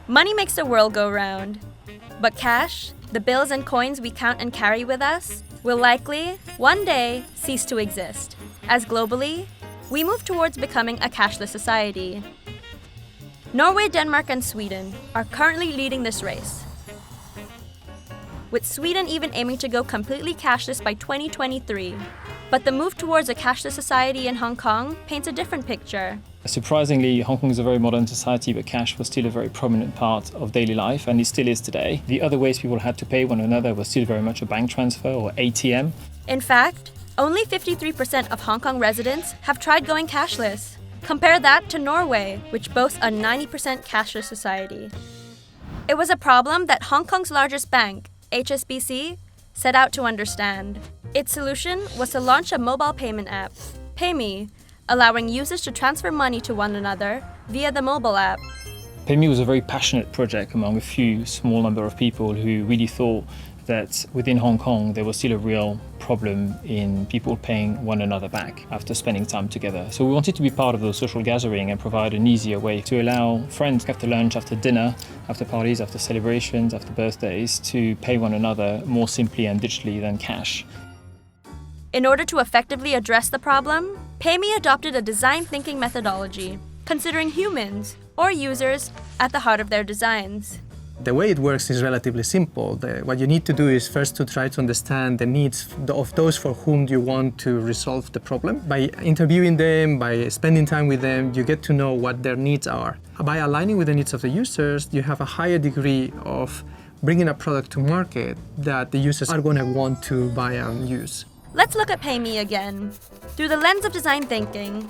Money makes the world go round. But cash, the bills and coins we count and carry with us, will likely, one day, cease to exist, as globally, we move towards becoming a cashless society. Norway, Denmark, and Sweden are currently leading this race, with Sweden even aiming to go completely cashless by 2023. But the move towards a cashless society in Hong Kong paints a different picture. Surprisingly, Hong Kong is a very modern society, but cash was still a very prominent part of daily life, and it still is today. The other ways people had to pay one another was still very much a bank transfer or ATM. In fact, only 53% of Hong Kong residents have tried going cashless. Compare that to Norway, which boasts a 90% cashless society. It was a problem that Hong Kong's largest bank, HSBC, set out to understand. Its solution was to launch a mobile payment app, PayMe, allowing users to transfer money to one another via the mobile app. PayMe was a very passionate project among a few small number of people who really thought that within Hong Kong there was still a real problem in people paying one another back after spending time together. So we wanted to be part of the social gathering and provide an easier way to allow friends after lunch, after dinner, after parties, after celebrations, after birthdays to pay one another more simply and digitally than cash. In order to effectively address the problem, PayMe adopted a design thinking methodology, considering humans, or users, at the heart of their designs. The way it works is relatively simple. What you need to do is first to try to understand the needs of those for whom you want to resolve the problem. By interviewing them, by spending time with them, you get to know what their needs are. By aligning with the needs of the users, you have a higher degree of bringing a product to market that the users are going to want to buy and use. Let's look at PayMe again. Through the lens of design thinking,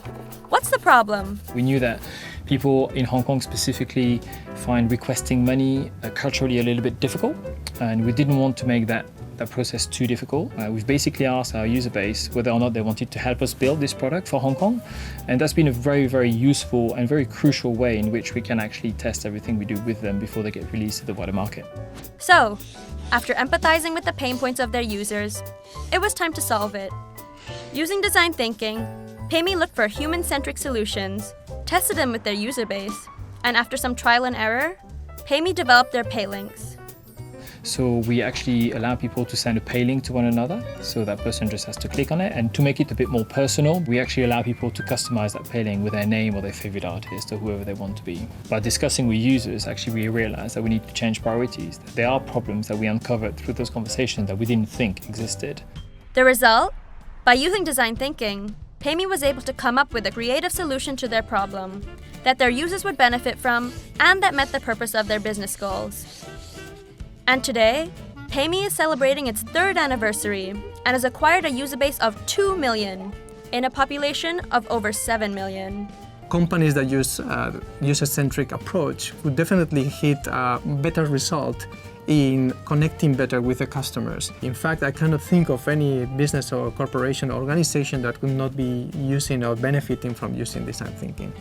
what's the problem? We knew that people in Hong Kong specifically find requesting money culturally a little bit difficult, and we didn't want to make that process too difficult. We've basically asked our user base whether or not they wanted to help us build this product for Hong Kong, and that's been a very, very useful and very crucial way in which we can actually test everything we do with them before they get released to the wider market. So, after empathizing with the pain points of their users, it was time to solve it. Using design thinking, PayMe looked for human-centric solutions, tested them with their user base, and after some trial and error, PayMe developed their pay links. So we actually allow people to send a pay link to one another, so that person just has to click on it. And to make it a bit more personal, we actually allow people to customize that pay link with their name or their favorite artist or whoever they want to be. By discussing with users, actually we realized that we need to change priorities. There are problems that we uncovered through those conversations that we didn't think existed. The result? By using design thinking, PayMe was able to come up with a creative solution to their problem that their users would benefit from and that met the purpose of their business goals. And today, PayMe is celebrating its 3rd anniversary and has acquired a user base of 2 million in a population of over 7 million. Companies that use a user-centric approach would definitely hit a better result in connecting better with the customers. In fact, I cannot think of any business or corporation or organization that would not be using or benefiting from using design thinking.